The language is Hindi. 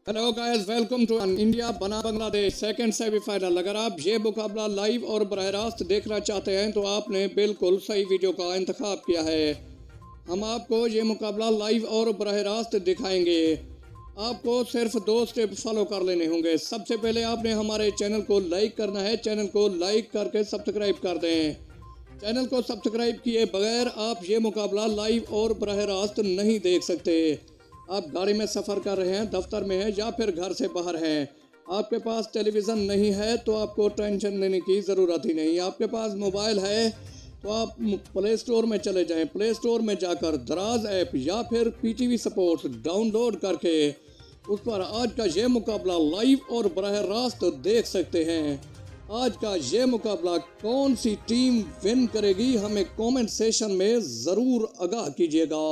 Hello guys, welcome to India बना बांग्लादेश सेकंड सेमीफाइनल। अगर आप ये मुकाबला लाइव और बराह रास्त देखना चाहते हैं तो आपने बिल्कुल सही वीडियो का इंतखाब किया है। हम आपको ये मुकाबला लाइव और बराह रास्त दिखाएंगे। आपको सिर्फ 2 स्टेप फॉलो कर लेने होंगे। सबसे पहले आपने हमारे चैनल को लाइक करना है। चैनल को लाइक करके सब्सक्राइब कर दें। चैनल को सब्सक्राइब किए बगैर आप ये मुकाबला लाइव और बराह रास्त नहीं देख सकते। आप गाड़ी में सफ़र कर रहे हैं, दफ्तर में हैं या फिर घर से बाहर हैं, आपके पास टेलीविज़न नहीं है तो आपको टेंशन लेने की ज़रूरत ही नहीं। आपके पास मोबाइल है तो आप प्ले स्टोर में चले जाएं। प्ले स्टोर में जाकर दराज ऐप या फिर पीटीवी स्पोर्ट्स डाउनलोड करके उस पर आज का ये मुकाबला लाइव और बराह रास्त देख सकते हैं। आज का ये मुकाबला कौन सी टीम विन करेगी, हमें कमेंट सेशन में ज़रूर आगाह कीजिएगा।